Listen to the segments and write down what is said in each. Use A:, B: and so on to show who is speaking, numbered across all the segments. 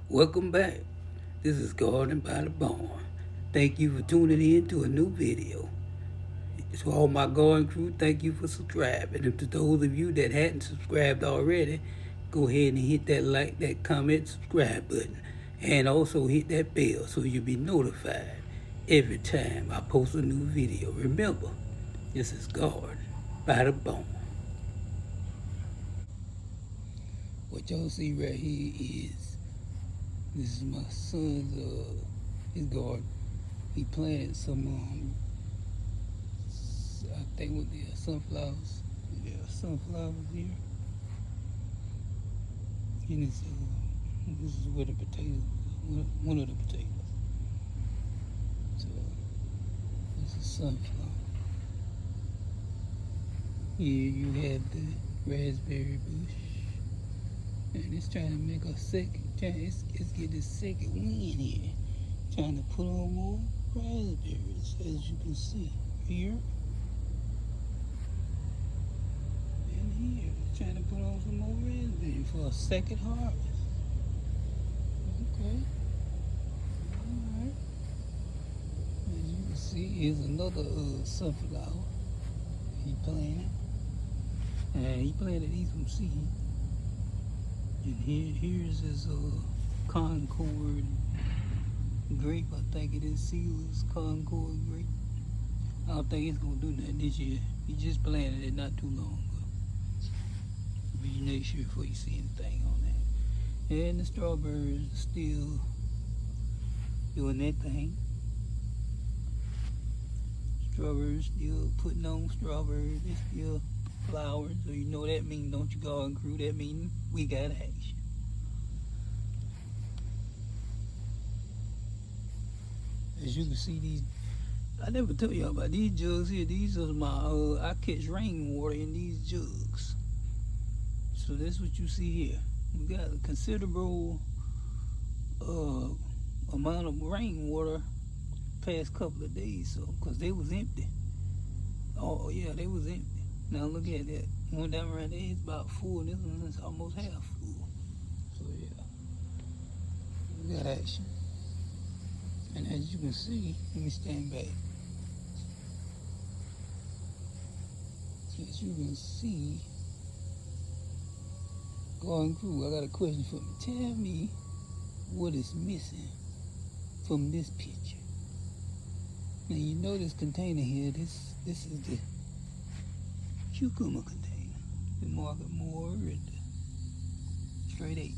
A: Welcome back. This is Garden by the Barn. Thank you for tuning in to a new video. To all my garden crew, thank you for subscribing. And to those of you that hadn't subscribed already, go ahead and hit that like, that comment, subscribe button. And also hit that bell so you'll be notified every time I post a new video. Remember, this is Garden by the Barn. What y'all see right here is, this is my son's his garden. He planted some I think with the sunflowers. Yeah, sunflowers here. And this is where the potatoes, one of the potatoes. So this is sunflower. Here you have the raspberry bush. And it's trying to make a second, it's get this second wind here. Trying to put on more raspberries, as you can see here. And here, trying to put on some more raspberries for a second harvest. Okay. Alright. As you can see, here's another sunflower he planted. And he planted these from seed. And here's his Concord grape. I think it is seedless Concord grape. I don't think it's gonna do nothing this year. He just planted it not too long ago. Be next year before you see anything on that. And the strawberries are still doing that thing. Strawberries still putting on strawberries. They still flowering, so you know what that means, don't you, garden crew? That means we got action. As you can see, these, I never told y'all about these jugs here. These are my, I catch rainwater in these jugs. So that's what you see here. We got a considerable amount of rainwater past couple of days, so, because they was empty. Oh yeah, they was empty. Now look at that. One down right there is about full. This one is almost half full. So yeah, we got action. And as you can see, let me stand back. As you can see, garden crew, I got a question for me. Tell me what is missing from this picture. Now you know this container here. This is the cucumber container, the Market More and the Straight 8.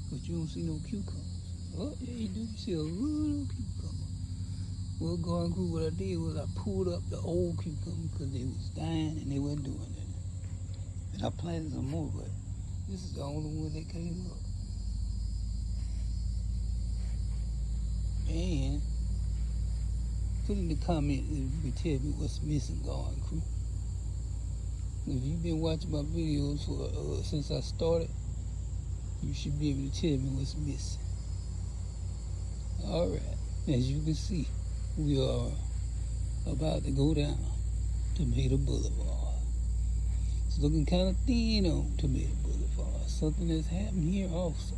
A: But you don't see no cucumbers. Oh, yeah, you do. You see a little cucumber. Well, garden crew, what I did was I pulled up the old cucumber because they was dying and they wasn't doing nothing. And I planted some more, but this is the only one that came up. And put in the comments if you can tell me what's missing, garden crew. If you've been watching my videos for since I started, you should be able to tell me what's missing. Alright, as you can see, we are about to go down Tomato Boulevard. It's looking kind of thin on Tomato Boulevard. Something that's happened here also.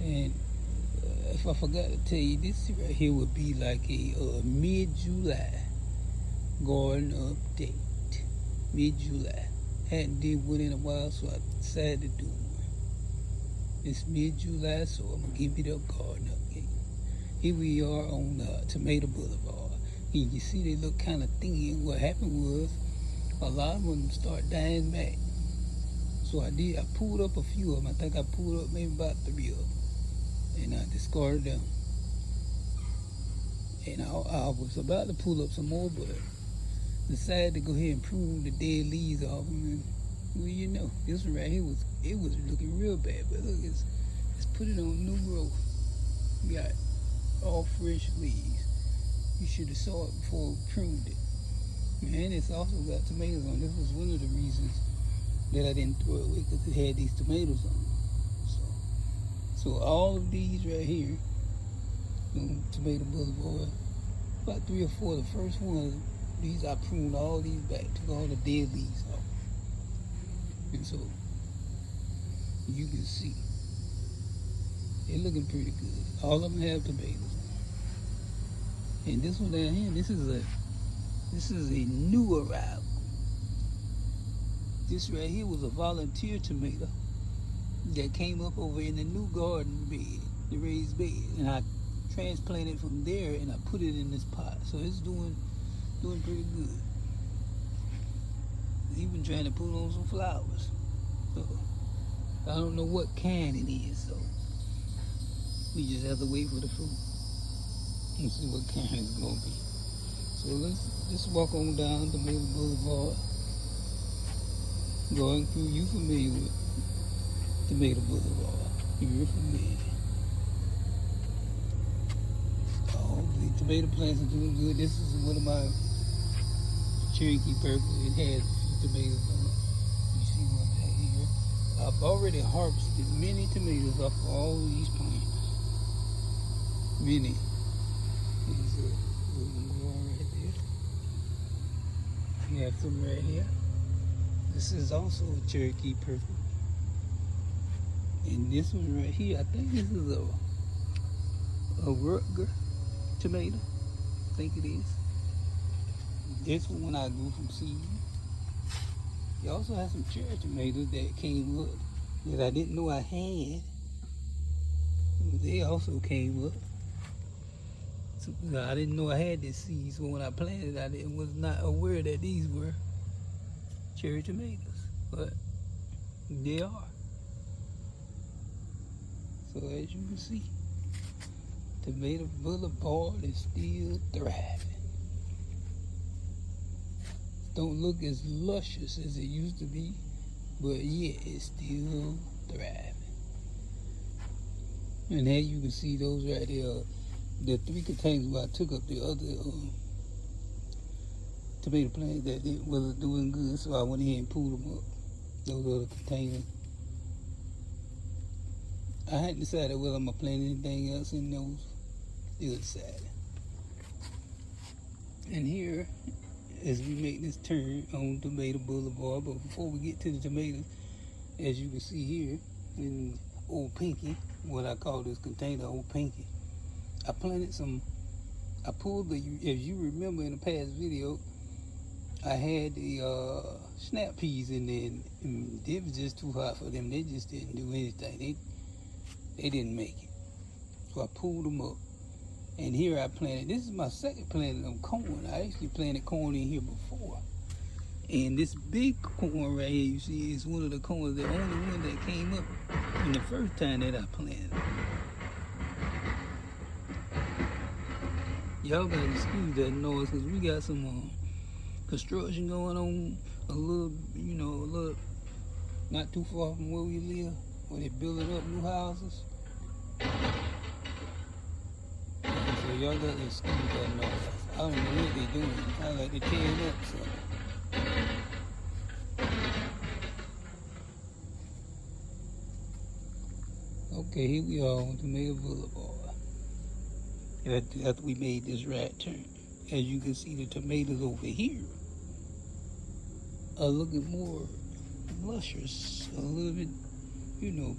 A: And if I forgot to tell you, this right here would be like a mid-July garden update. Mid-July. Hadn't did one in a while, so I decided to do one. It's mid-July, so I'm gonna give you the garden update. Here we are on Tomato Boulevard. And you see they look kind of thin. What happened was a lot of them start dying back. So I pulled up a few of them. I think I pulled up maybe about 3 of them. And I discarded them. And I was about to pull up some more, but decided to go ahead and prune the dead leaves off them. And, well, you know, this one right here was looking real bad. But look, let's put it on new growth. We got all fresh leaves. You should have saw it before we pruned it. And it's also got tomatoes on it. This was one of the reasons that I didn't throw it away, because it had these tomatoes on it. So all of these right here on Tomato Boulevard, about 3 or 4, the first one, these I pruned all these back, took all the dead leaves off. And so you can see they're looking pretty good. All of them have tomatoes. And this one down here, this is a new arrival. This right here was a volunteer tomato that came up over in the new garden bed, the raised bed, and I transplanted from there and I put it in this pot. So it's doing pretty good. Even trying to put on some flowers. So I don't know what kind it is, so we just have to wait for the fruit and see what kind it's gonna be. So let's just walk on down Tomato Boulevard. Going through, you familiar with Tomato Boulevard. You're familiar. All the tomato plants are doing good. This is one of my Cherokee purple. It has tomatoes on it. You see one right here. I've already harvested many tomatoes off of all these plants. Many. These are growing right there. We have some right here. This is also a Cherokee purple. And this one right here, I think this is a Rutger tomato. I think it is. This one I grew from seed. You also have some cherry tomatoes that came up that I didn't know I had. They also came up. So, I didn't know I had this seed, so when I planted, I was not aware that these were cherry tomatoes, but they are. So as you can see, Tomato Boulevard is still thriving. Don't look as luscious as it used to be, but yeah, it's still thriving. And here you can see those right there, the 3 containers where I took up the other tomato plants that wasn't doing good, so I went ahead and pulled them up. Those other containers. I hadn't decided whether I'm gonna plant anything else in those. Still deciding. And here, as we make this turn on Tomato Boulevard, but before we get to the tomatoes, as you can see here in Old Pinky, what I call this container Old Pinky, I planted some. I pulled the. If you remember in the past video, I had the snap peas in there, and it was just too hot for them. They just didn't do anything. They didn't make it. So I pulled them up. And here I planted, this is my second planting of corn. I actually planted corn in here before. And this big corn right here, you see, is one of the corns, the only one that came up in the first time that I planted. Y'all gotta excuse that noise because we got some construction going on a little not too far from where we live, where they're building up new houses. So y'all gotta excuse that noise. I don't know what they're doing. Kind of like they're tearing up something. Okay, here we are on Tomato Boulevard. After we made this right turn. As you can see, the tomatoes over here are looking more luscious, a little bit,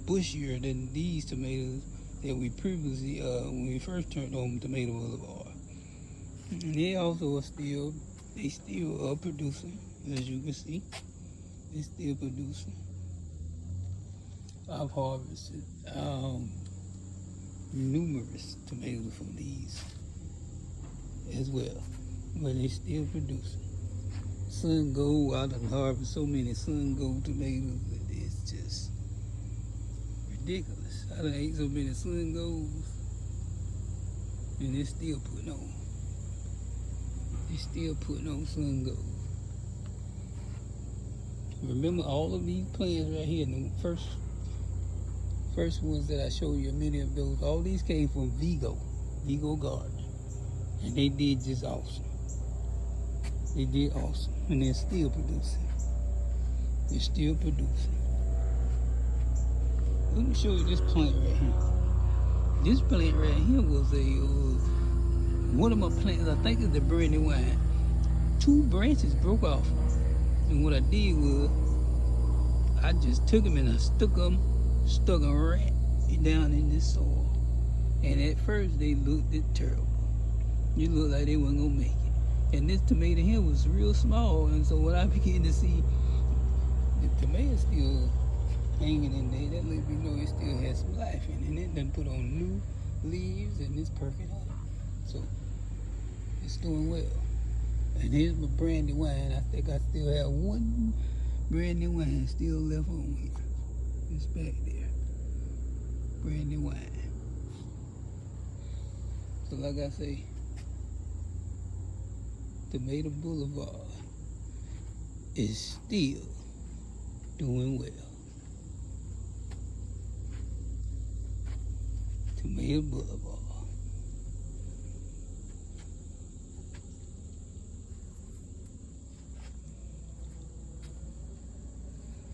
A: bushier than these tomatoes that we previously, when we first turned on Tomato Boulevard. And they also are still producing, as you can see. They're still producing. I've harvested numerous tomatoes from these as well, but they still producing. Sun Gold, I done harvested so many Sun Gold tomatoes that it's just ridiculous. I done ate so many Sun Golds, and they're still putting on. They're still putting on Sun Gold. Remember all of these plants right here, the first ones that I showed you, many of those, all these came from Vigo Garden. And they did just awesome. They did awesome. And they're still producing. They're still producing. Let me show you this plant right here. This plant right here was one of my plants, I think it's the Brandywine. 2 branches broke off. And what I did was, I just took them and I stuck them right down in this soil. And at first they looked terrible. You looked like they wasn't gonna make it. And this tomato here was real small, and so when I began to see the tomato still hanging in there, that let me know it still has some life in it. And it done put on new leaves and it's perfect honey. So it's doing well. And here's my brandy wine. I think I still have one brandy wine still left on here. It's back there. Brandy wine. So like I say, Tomato Boulevard is still doing well. Tomato Boulevard.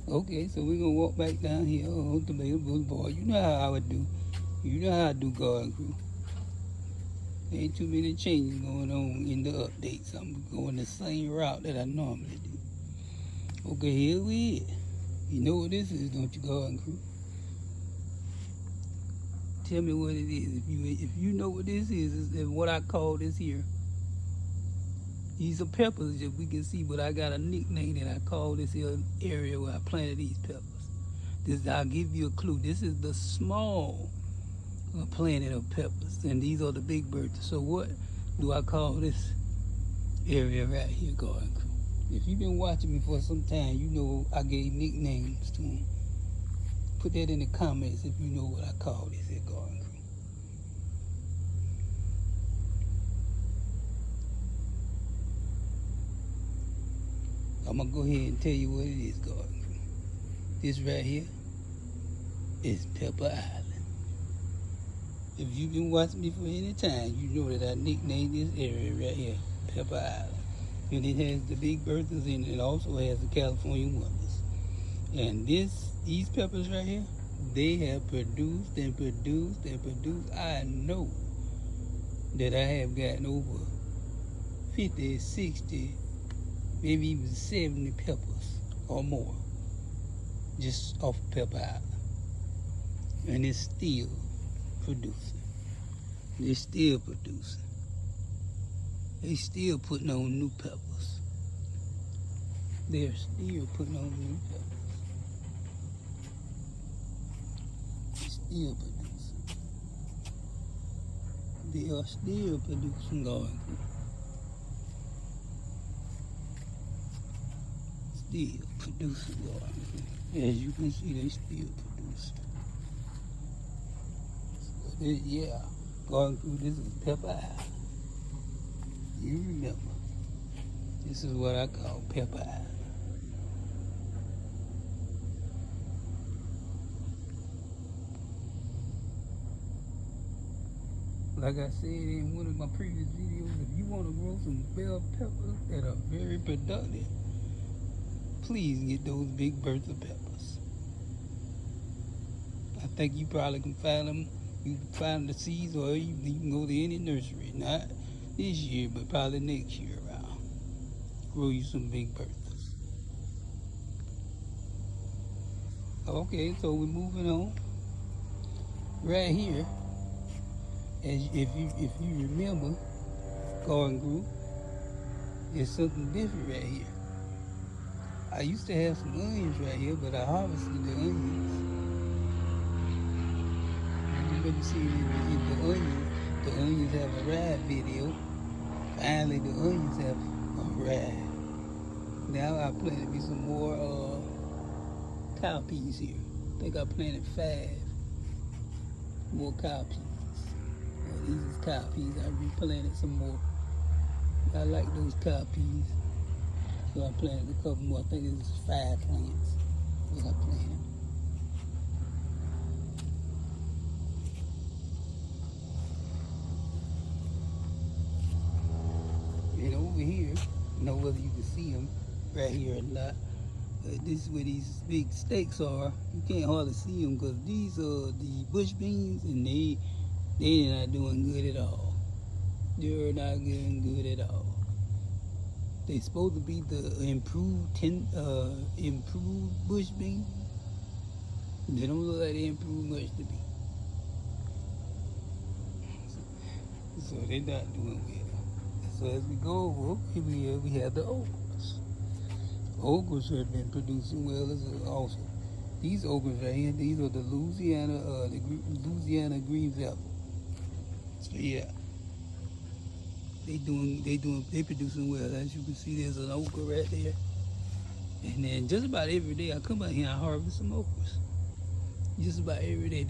A: Okay, so we're gonna walk back down here on Tomato Boulevard. You know how I would do. You know how I do, Garden Crew. Ain't too many changes going on in the updates. I'm going the same route that I normally do. Okay, here we is. You know what this is, don't you, Garden Crew? Tell me what it is. If you know what this is what I call this here. These are peppers that we can see, but I got a nickname that I call this here area where I planted these peppers. I'll give you a clue. This is the small planet of peppers, and these are the big birds. So what do I call this area right here, Garden Crew? If you've been watching me for some time, you know I gave nicknames to them. Put that in the comments if you know what I call this here, Garden Crew. I'm gonna go ahead and tell you what it is, Garden Crew. This right here is Pepper Island. If you've been watching me for any time, you know that I nicknamed this area right here Pepper Island. And it has the big berthas in it. It also has the California wonders. And these peppers right here, they have produced and produced and produced. I know that I have gotten over 50, 60, maybe even 70 peppers or more just off Pepper Island. And it's still producing. They're still producing. They still putting on new peppers. They're still putting on new peppers. They're still producing. They are still producing, Garden Crew. Still producing, Garden Crew. As you can see, they still producing. Yeah, Garden Crew, this is Pepper Island. You remember, this is what I call Pepper Island. Like I said in one of my previous videos, if you want to grow some bell peppers that are very productive, please get those big Bertha peppers. I think you probably can find them. You can find the seeds, or you can go to any nursery. Not this year, but probably next year around. Grow you some big Berthas. Okay, so we're moving on. Right here, as if you remember, Garden Crew, there's something different right here. I used to have some onions right here, but I harvested the onions. Let me see the onions have a ride video. Finally, the onions have a ride. Now I planted me some more cowpeas here. I think I planted 5 more cowpeas. These is cowpeas. I replanted some more. I like those cowpeas, so I planted a couple more. I think it's 5 plants that I planted. And over here, I don't know whether you can see them right here or not. This is where these big stakes are. You can't hardly see them because these are the bush beans, and they're not doing good at all. They're not doing good at all. They're supposed to be the improved bush beans, They don't look like they improved much to me. So they're not doing well. So as we go over here, we have the okras. Okras have been producing well as also. These okras right here, these are the Louisiana green velvet. So yeah, they producing well. As you can see, there's an okra right there. And then just about every day I come out here and harvest some okras. Just about every day.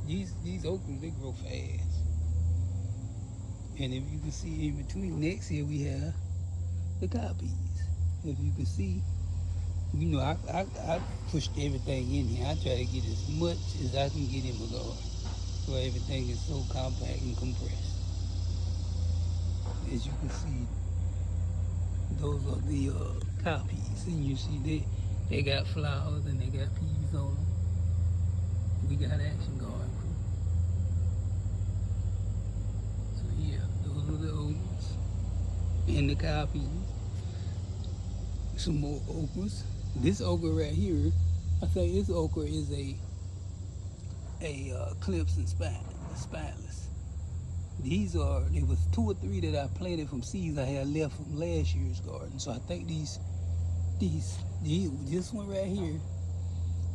A: These okras, they grow fast. And if you can see in between, next here we have the cowpeas. If you can see, you know, I pushed everything in here. I try to get as much as I can get in my garden, so everything is so compact and compressed. As you can see, those are the cowpeas, and you see they got flowers and they got peas on them. We got Action Garden Crew. So yeah, those are the okras and the cowpeas. Some more okras. This okra right here, I think this okra is a Clemson spineless. There was 2 or 3 that I planted from seeds I had left from last year's garden. So I think these this one right here,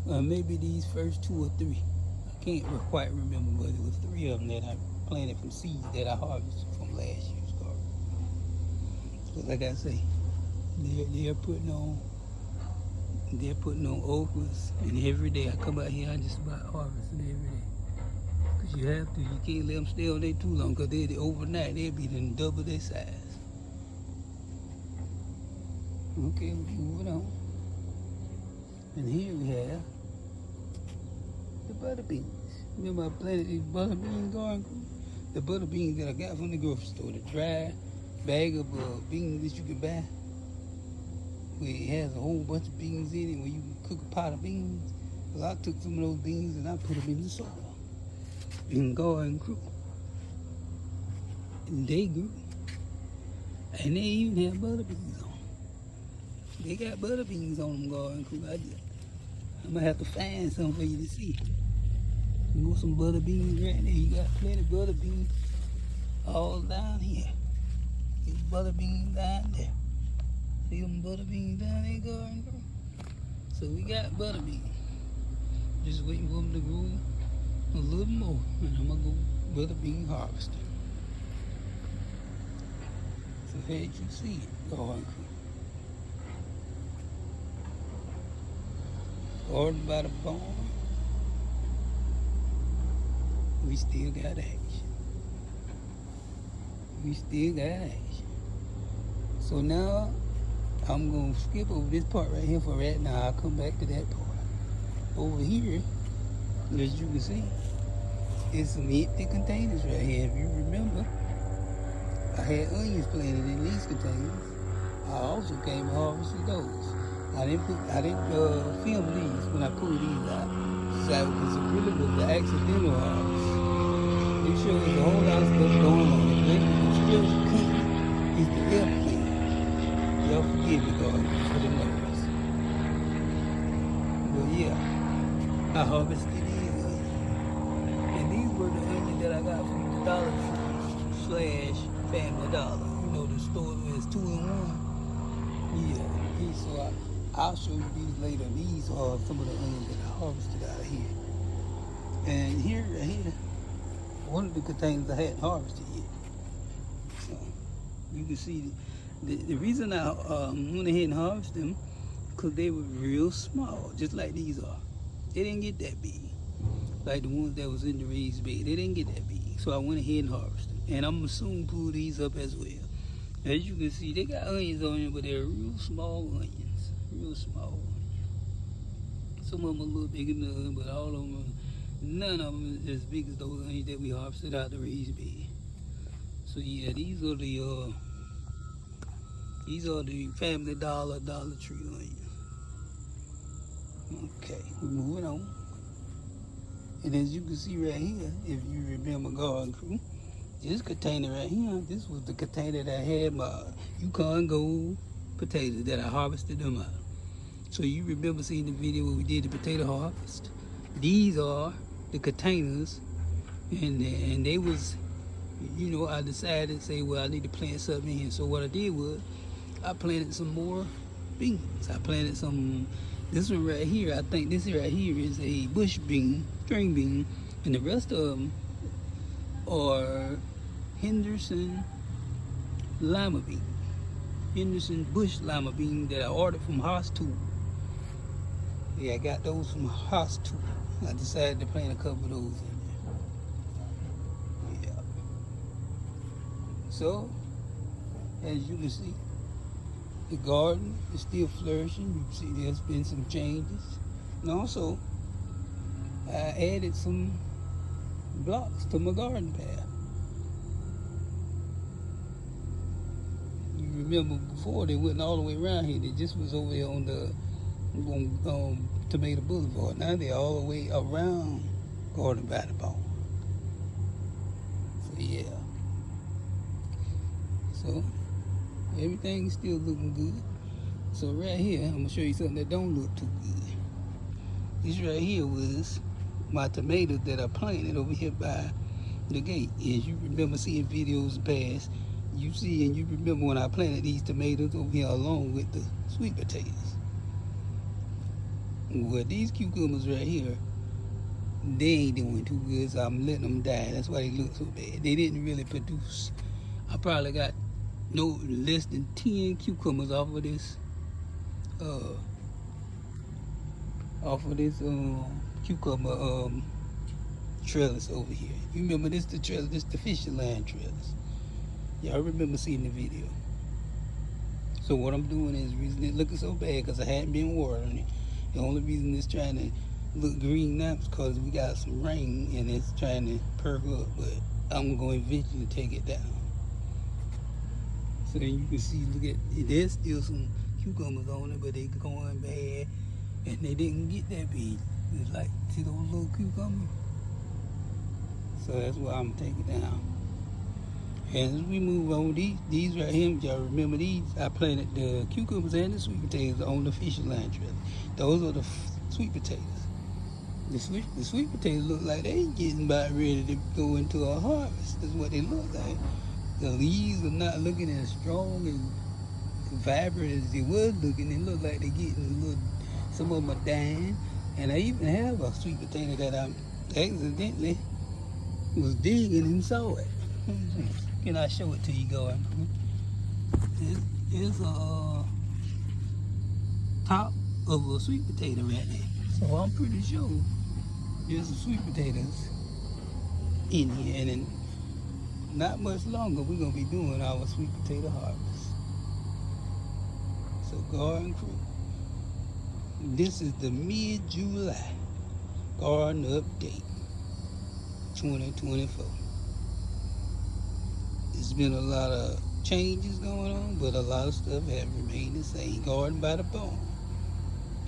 A: maybe these first 2 or 3. I can't quite remember, but it was 3 of them that I planted from seeds that I harvested from last year's garden. So like I say, they're putting on okras, and every day I come out here, I just about harvesting every day. Cause you have to, you can't let them stay on there too long, cause overnight they'll be then double their size. Okay, moving on. And here we have the butter beans. Remember I planted these butter bean garden? The butter beans that I got from the grocery store, the dry bag of beans that you can buy, where it has a whole bunch of beans in it, where you can cook a pot of beans. Well, I took some of those beans and I put them in the soil. In Garden Crew. And they grew. And they even have butter beans on them. They got butter beans on them, Garden Crew. I'm gonna have to find some for you to see. You want some butter beans right there? You got plenty of butter beans all down here. There's butter beans down there. See them butter beans down there, Garden Crew? So we got butter beans. Just waiting for them to grow a little more, and I'm gonna go butter bean harvesting. So here you can see it, Garden Crew. Garden by the barn. We still got action. We still got action. So now I'm gonna skip over this part right here for right now. I'll come back to that part. Over here, as you can see, it's some empty containers right here. If you remember, I had onions planted in these containers. I also came and harvested those. I didn't film these when I pulled these out. So it really was the accidental harvest. It shows a whole lot of stuff going on. The still cooking is the airplane. Y'all forgive me, God, for the noise. But yeah, I harvested these onions. And these were the onions that I got from the Dollar Tree / Family Dollar. You know, the store where it's 2 in 1. Yeah, so I'll show you these later. These are some of the onions that I harvested out of here. And here, one of the containers I hadn't harvested yet. So you can see the reason I went ahead and harvested them, because they were real small, just like these are. They didn't get that big, like the ones that was in the raised bed. They didn't get that big, so I went ahead and harvested them. And I'm gonna soon pull these up as well. As you can see, they got onions on them, but they're real small onions. Real small onions. Some of them a little bigger than the other, but all of them, none of them is as big as those onions that we harvested out the raised bed. So yeah, these are the Family Dollar, Dollar Tree onions. Okay, we're moving on. And as you can see right here, if you remember Garden Crew, this container right here, this was the container that had my Yukon Gold potatoes that I harvested them out. So you remember seeing the video where we did the potato harvest? These are the containers, and they was, I decided to say, well, I need to plant something in here. So what I did was I planted some more beans. I planted some. This one right here, I think this right here is a bush bean, string bean, and the rest of them are Henderson lima bean, Henderson bush lima bean that I ordered from Haas Tool. Yeah, I got those from Haas Tool. I decided to plant a couple of those in there. Yeah. So, as you can see, the garden is still flourishing. You can see there's been some changes. And also, I added some blocks to my garden path. You remember before they went all the way around here. They just was over here on the Tomato Boulevard. Now they're all the way around Garden by the Bone. So yeah. So everything's still looking good. So right here, I'm gonna show you something that don't look too good. This right here was my tomatoes that I planted over here by the gate. As you remember seeing videos past, you see and you remember when I planted these tomatoes over here along with the sweet potatoes. Well, these cucumbers right here, they ain't doing too good, so I'm letting them die. That's why they look so bad. They didn't really produce. I probably got no less than 10 cucumbers off of this cucumber trellis over here. You remember this the trellis, this the fishing line trellis. Y'all remember seeing the video. So what I'm doing is, the reason it's looking so bad because I hadn't been watering it. The only reason it's trying to look green now is because we got some rain and it's trying to perk up, but I'm going to eventually take it down. So you can see, look at, there's still some cucumbers on it, but they going bad and they didn't get that big. It's like, see those little cucumbers? So that's why I'm taking it down. And as we move on, these right here, y'all remember these? I planted the cucumbers and the sweet potatoes on the fishing line trellis. Those are the sweet potatoes. The sweet potatoes look like they getting about ready to go into a harvest. That's what they look like. The leaves are not looking as strong and vibrant as they was looking. They look like they're getting a little, some of them are dying. And I even have a sweet potato that I accidentally was digging and saw it. Can I show it to you, Gordon? It's a top of a sweet potato right there. So I'm pretty sure there's some sweet potatoes in here. And in not much longer, we're going to be doing our sweet potato harvest. So Garden Crew, this is the mid-July garden update 2024. There's been a lot of changes going on, but a lot of stuff has remained the same. Garden by the Bone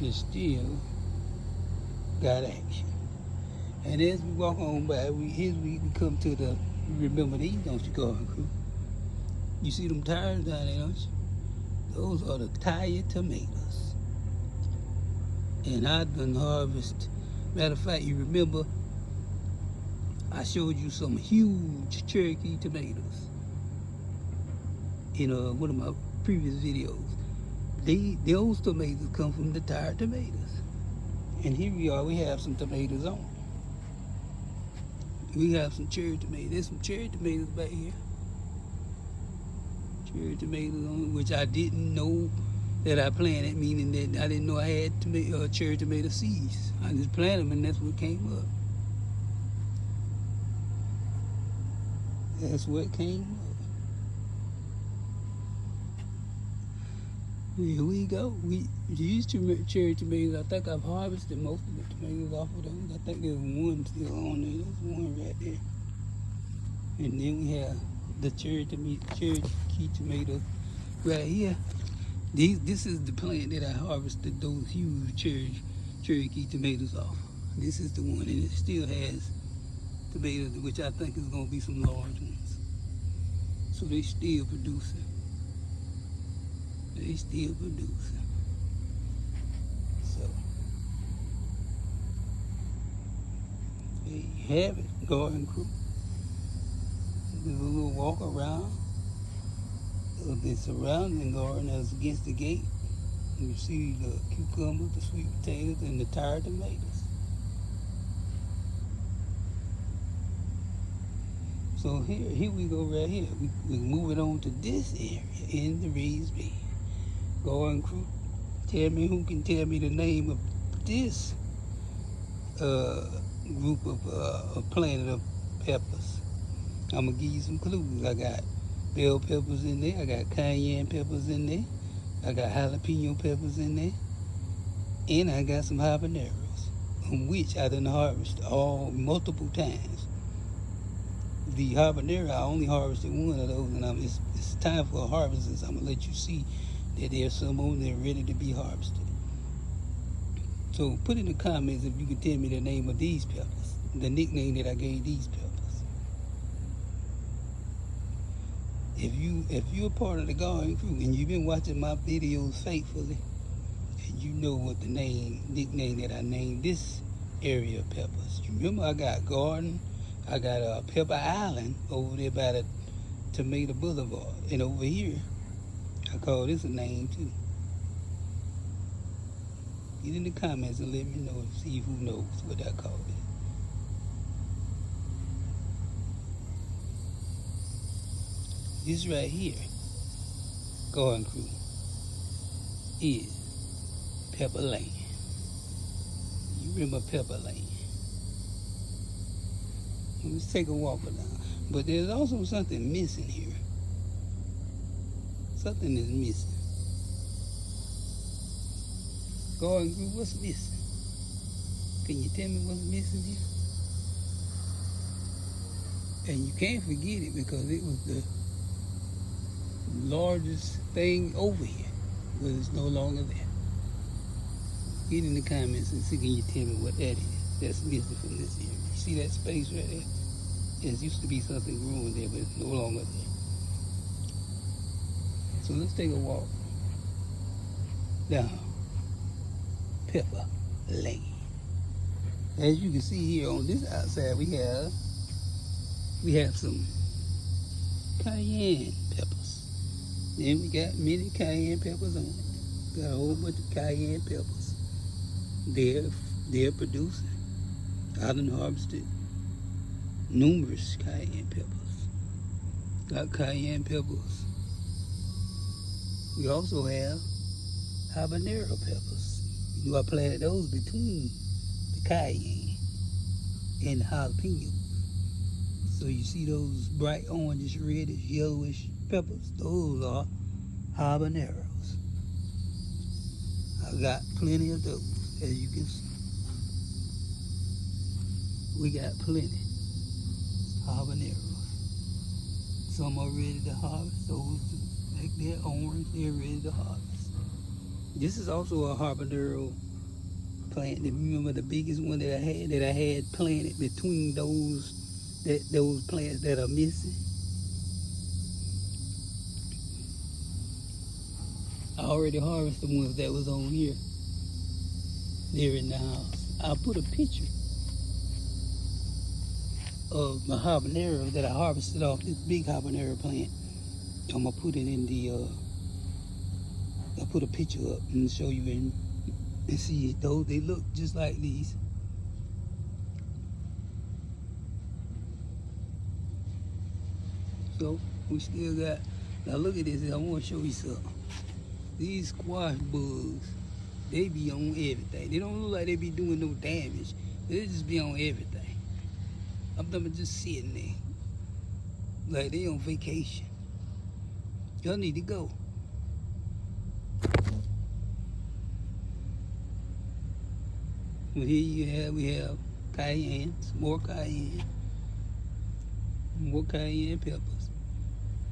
A: is still got action. And as we walk on by, we come to the, remember these, don't you, Garden Crew? You see them tires down there, don't you? Those are the tire tomatoes. And I done harvest. Matter of fact, you remember I showed you some huge Cherokee tomatoes in one of my previous videos. Those tomatoes come from the tire tomatoes. And here we are, we have some tomatoes on. We have some cherry tomatoes. There's some cherry tomatoes back here. Cherry tomatoes on, which I didn't know that I planted, meaning that I didn't know I had cherry tomato seeds. I just planted them and that's what came up. That's what came up. Here we go. These cherry tomatoes, I think I've harvested most of the tomatoes off of those. I think there's one still on there. There's one right there. And then we have the Cherokee tomatoes right here. This is the plant that I harvested those huge Cherokee tomatoes off. This is the one, and it still has tomatoes, which I think is going to be some large ones. So they still producing. They still producing. So There you have it, garden crew. Do a little walk around of the surrounding garden that's against the gate. You see the cucumbers, the sweet potatoes, and the tire tomatoes. So here we go right here. We move it on to this area in the raised bed. Garden crew, tell me who can tell me the name of this group of planted of peppers. I'm gonna give you some clues. I got bell peppers in there. I got cayenne peppers in there. I got jalapeno peppers in there. And I got some habaneros, on which I done harvested all multiple times. The habanero, I only harvested one of those, and it's time for a harvest, so I'm gonna let you see that there's some on there ready to be harvested. So put in the comments if you can tell me the name of these peppers, the nickname that I gave these peppers. If you're a part of the garden crew and you've been watching my videos faithfully, and you know what the nickname that I named this area of peppers. You remember I got garden, I got Pepper Island over there by the Tomato Boulevard, and over here I call this a name too. Get in the comments and let me know, see who knows what I call it. This right here, garden crew, is Pepper Lane. You remember Pepper Lane? Let's take a walk around. But there's also something missing here. Something is missing. Garden crew, what's missing? Can you tell me what's missing here? And you can't forget it because it was the largest thing over here, but it's no longer there. Get in the comments and see, can you tell me what that is that's missing from this area? You see that space right there? It used to be something growing there, but it's no longer there. So let's take a walk down Pepper Lane. As you can see here on this outside, we have some cayenne peppers. Then we got many cayenne peppers on it. Got a whole bunch of cayenne peppers. They're producing. I done harvested numerous cayenne peppers. Got cayenne peppers. We also have habanero peppers. You know, I planted those between the cayenne and the jalapeno. So you see those bright orangish, reddish, yellowish peppers? Those are habaneros. I got plenty of those, as you can see. We got plenty habaneros. Some are ready to harvest. Those, like they're orange, they're ready to harvest. This is also a habanero plant. If you remember the biggest one that I had planted between those plants that are missing. I already harvested the ones that was on here. They're in the house. I'll put a picture of my habanero that I harvested off this big habanero plant. I'm gonna put it in the I'll put a picture up and show you and see those. They look just like these. So we still got, now look at this, I want to show you something. These squash bugs, they be on everything. They don't look like they be doing no damage. They just be on everything. I'm talking about just sitting there, like they on vacation. Y'all need to go. Well, here we have cayenne, some more cayenne peppers.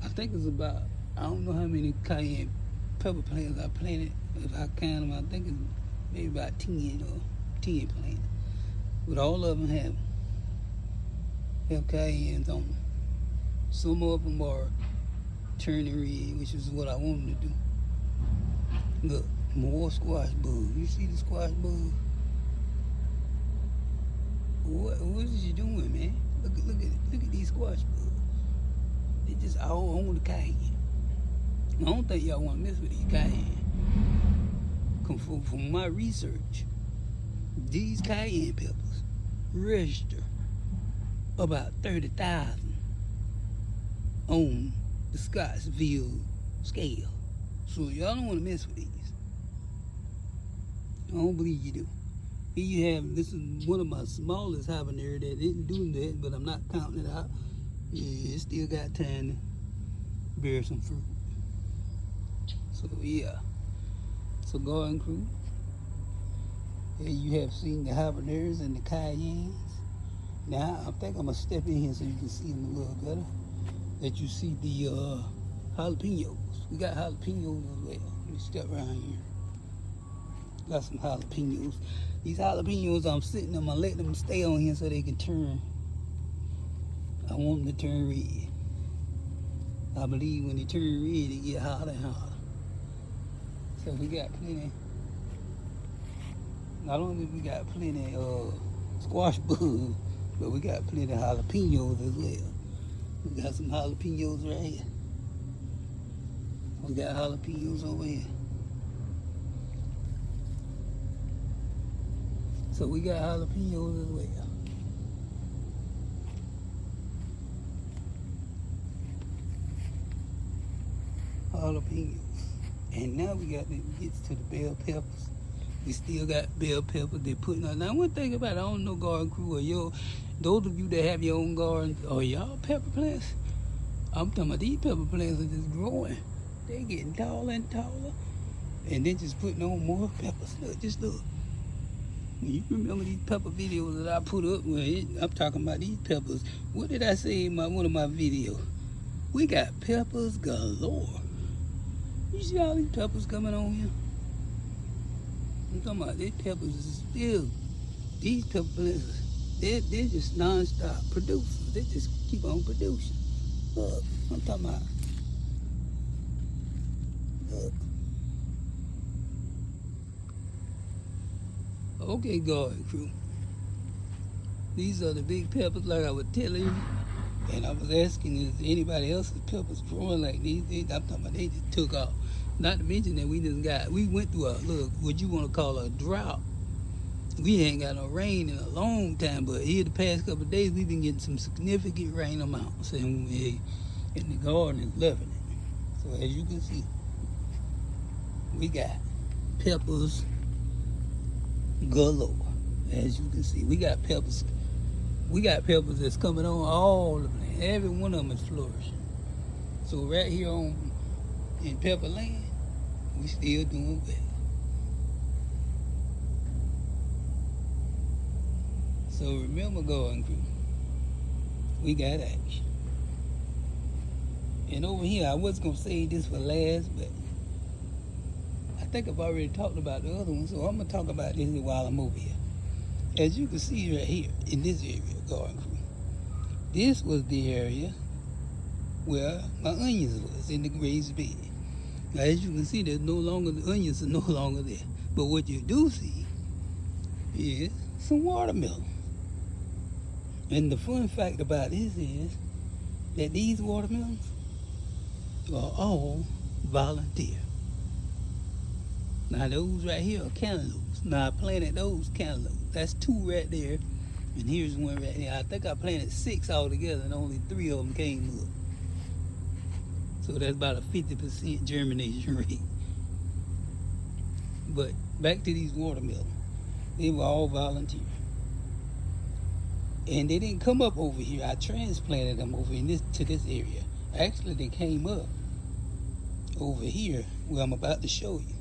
A: I think it's about, I don't know how many cayenne pepper plants I planted. If I count them, I think it's maybe about 10 plants. But all of them have cayennes on them. Some of them are turning red, which is what I want them to do. Look, more squash bugs. You see the squash bugs? What is you doing, man? Look at these squash bugs. They just all on the cayenne. I don't think y'all want to mess with these cayenne. From my research, these cayenne peppers register about 30,000 on the Scottsville scale. So y'all don't want to mess with these. I don't believe you do. Here you have, this is one of my smallest habanero that didn't do that, but I'm not counting it out. Yeah, it still got time to bear some fruit. So yeah. So garden crew, here you have seen the habaneros and the cayennes. Now I think I'm gonna step in here so you can see them a little better. That you see the jalapenos. We got jalapenos as well. Let me step around here. Got some jalapenos. These jalapenos, I'm gonna let them stay on here so they can turn. I want them to turn red. I believe when they turn red, they get hotter and hotter. So we got plenty. Not only we got plenty squash bugs, but we got plenty of jalapenos as well. We got some jalapenos right here. We got jalapenos over here. So we got jalapenos as well. Jalapenos. And now we got to get to the bell peppers. We still got bell peppers they're putting on. Now one thing about it, I don't know garden crew or those of you that have your own garden, are y'all pepper plants? I'm talking about these pepper plants are just growing. They're getting taller and taller. And then just putting on more peppers. Look, just look. You remember these pepper videos that I put up? Well, I'm talking about these peppers. What did I say in one of my videos? We got peppers galore. You see all these peppers coming on here? I'm talking about these peppers is still, these pepper plants, they're just non-stop producers. They just keep on producing. Look, I'm talking about, look. Okay, garden crew. These are the big peppers like I was telling you. And I was asking, is anybody else's peppers growing like these? I'm talking about they just took off. Not to mention that we went through a little, what you want to call a drought. We ain't got no rain in a long time, but here the past couple of days, we've been getting some significant rain amounts. And the garden is loving it. So as you can see, we got peppers galore. As you can see, we got peppers. We got peppers that's coming on all the plants. Every one of them is flourishing. So right here in Pepper Land, we still doing well. So remember, garden crew, we got action. And over here, I was gonna say this for last, but I think I've already talked about the other one, so I'm gonna talk about this while I'm over here. As you can see right here, in this area, garden crew, this was the area where my onions was in the raised bed. Now, as you can see, the onions are no longer there. But what you do see is some watermelon. And the fun fact about this is that these watermelons are all volunteer. Now those right here are cantaloupes. Now I planted those cantaloupes. That's 2 right there, and here's 1 right here. I think I planted 6 altogether, and only 3 of them came up. So that's about a 50% germination rate. But back to these watermelons. They were all volunteer. And they didn't come up over here. I transplanted them over to this area. Actually, they came up over here where I'm about to show you.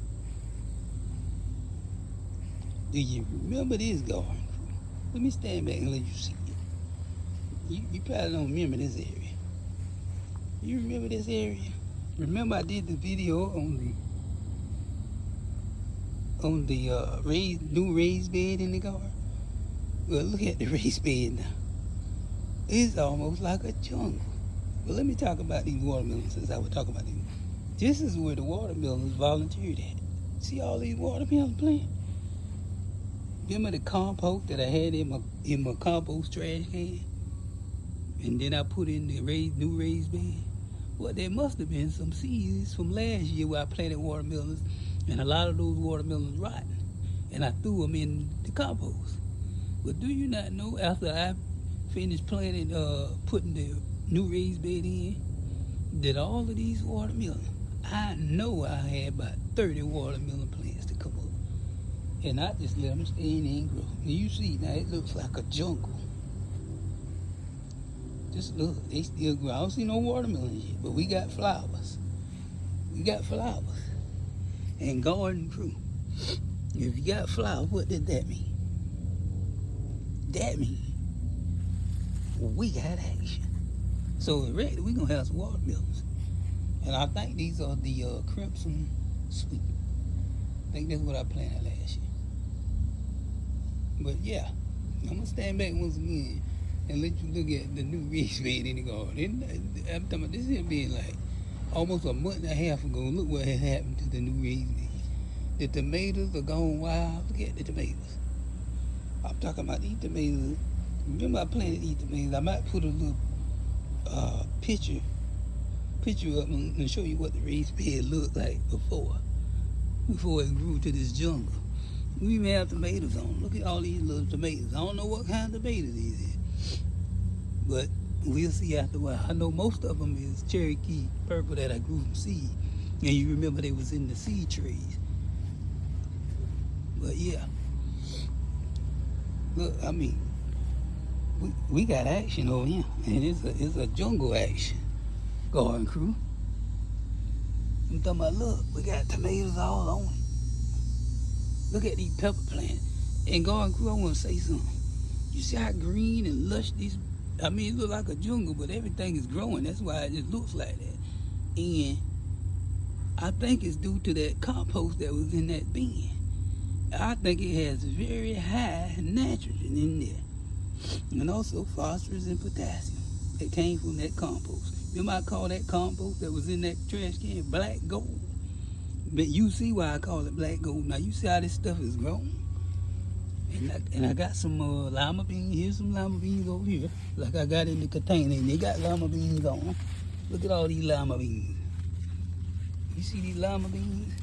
A: Do you remember this garden crew? Let me stand back and let you see it. You probably don't remember this area. You remember this area? Remember I did the video on the new raised bed in the garden? Well, look at the raised bed now. It's almost like a jungle. But let me talk about these watermelons since I was talking about them. This is where the watermelons volunteered at. See all these watermelon plants? Remember the compost that I had in my compost trash can? And then I put in the new raised bed? Well, there must have been some seeds from last year where I planted watermelons, and a lot of those watermelons rotten. And I threw them in the compost. But do you not know after I finished planting, putting the new raised bed in, that all of these watermelons, I know I had about 30 watermelon plants to come up. And I just let them stay in there and grow. And you see now, it looks like a jungle. Just look, they still grow. I don't see no watermelons yet, but we got flowers. We got flowers. And garden crew. If you got flowers, what did that mean? That means we got action. So we're gonna have some watermelons. And I think these are the Crimson Sweet. I think that's what I planted last year. But yeah, I'm gonna stand back once again and let you look at the new raised bed in the garden. I'm talking about this here being like almost a month and a half ago. Look what has happened to the new raised bed. The tomatoes are gone wild. Look at the tomatoes. I'm talking about these tomatoes. Remember I planted these tomatoes. I might put a little picture up and show you what the raised bed looked like before it grew to this jungle. We even have tomatoes on. Look at all these little tomatoes. I don't know what kind of tomatoes these is, but we'll see after a while. I know most of them is Cherokee purple that I grew from seed, and you remember they was in the seed trays. But yeah, look, I mean, we got action over here, and it's a jungle action. Garden crew. I'm talking about, look, we got tomatoes all on it. Look at these pepper plants. And garden crew, I want to say something. You see how green and lush these, I mean, it look like a jungle, but everything is growing. That's why it just looks like that. And I think it's due to that compost that was in that bin. I think it has very high nitrogen in there. And also phosphorus and potassium that came from that compost. Remember I call that compost that was in that trash can black gold? But you see why I call it black gold. Now you see how this stuff is grown? And I got some lima beans. Here's some lima beans over here. Like I got in the container, and they got lima beans on them. Look at all these lima beans. You see these lima beans?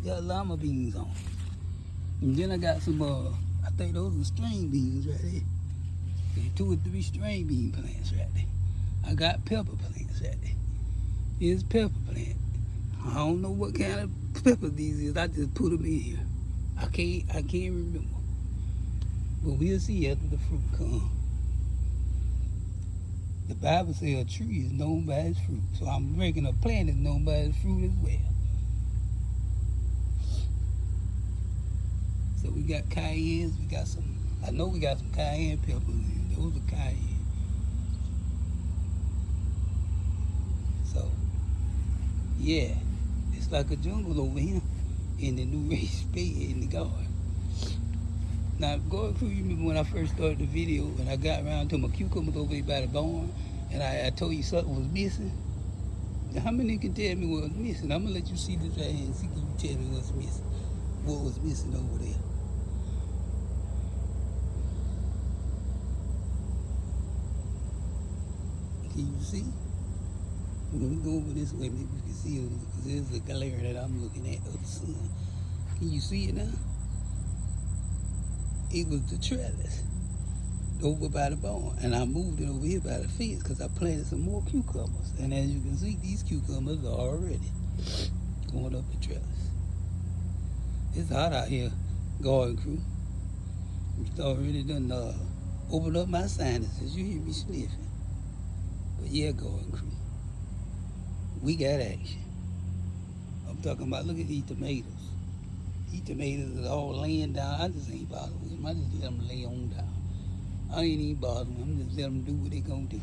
A: Got lima beans on. And then I got some, I think those are string beans right there. There's 2 or 3 string bean plants right there. I got pepper plants right there. Here's pepper plant. I don't know what kind of pepper these is. I just put them in here. I can't remember. But we'll see after the fruit comes. The Bible says a tree is known by its fruit. So I'm reckon a plant is known by its fruit as well. So we got cayennes, we got some, I know we got some cayenne peppers in. Those are cayenne. So, yeah, it's like a jungle over here in the new raised bed in the garden. Now, garden crew, you remember when I first started the video and I got around to my cucumbers over there by the barn and I told you something was missing? Now, how many can tell me what was missing? I'm going to let you see this right here and see can you tell me what's missing. What was missing over there. Can you see? Let me go over this way, maybe you can see it, because there's a glare that I'm looking at of the sun. Can you see it now? It was the trellis over by the barn, and I moved it over here by the fence because I planted some more cucumbers. And as you can see, these cucumbers are already going up the trellis. It's hot out here, garden crew. It's already done opened up my sinuses. You hear me sniffing. But yeah, garden crew, we got action. I'm talking about, look at these tomatoes. These tomatoes is all laying down. I just ain't bothered with them. I just let them lay on down. I ain't even bothered with them. I'm just let them do what they gonna do.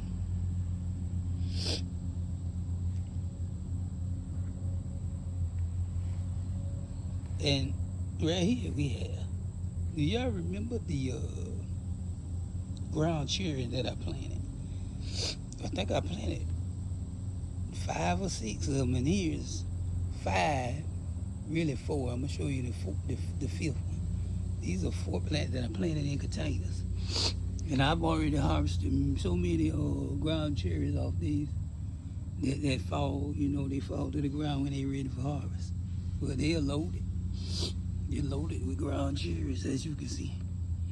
A: And right here we have, do y'all remember the ground cherry that I planted? I think I planted 5 or 6 of them, and here's 5 Really four. I'm gonna show you the fifth one. These are 4 plants that I planted in containers. And I've already harvested so many ground cherries off these that fall, they fall to the ground when they're ready for harvest. But they're loaded. They're loaded with ground cherries, as you can see.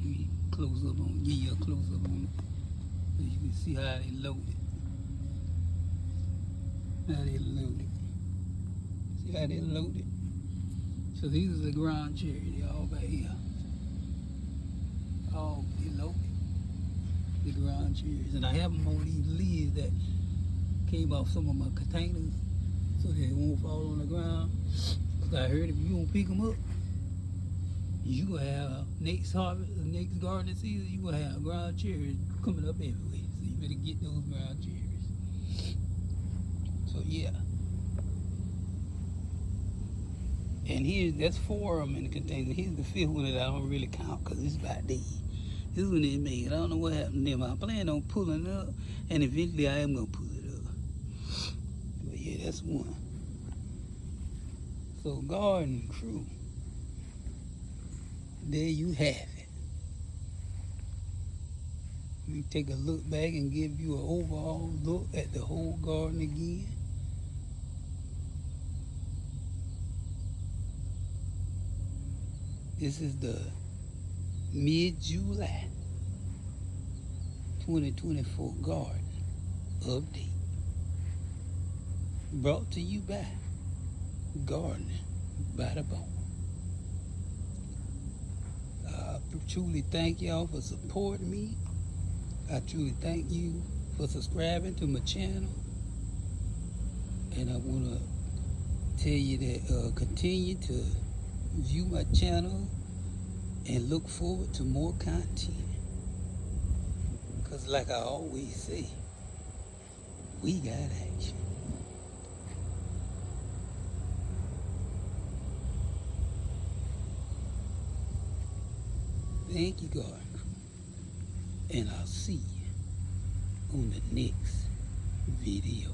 A: Give you a close up on it. So you can see how they loaded. How they loaded. See how they loaded? So these are the ground cherries. They're all back here. All they loaded. The ground cherries. And I have them on these leaves that came off some of my containers so they won't fall on the ground. Because I heard if you don't pick them up, you will have next harvest, next gardening season, you will have ground cherries coming up everywhere. So you better get those ground cherries. So yeah. And that's 4 of them in the container. Here's the 5th one that I don't really count because it's about dead. This one is made. I don't know what happened to them. I plan on pulling it up, and eventually I am going to pull it up. But yeah, that's one. So garden crew, there you have it. Let me take a look back and give you an overall look at the whole garden again. This is the mid-July 2024 garden update. Brought to you by Gardening by the Bone. I truly thank y'all for supporting me. I truly thank you for subscribing to my channel. And I want to tell you that continue to view my channel and look forward to more content. Because like I always say, we got action. Thank you, God. And I'll see you on the next video.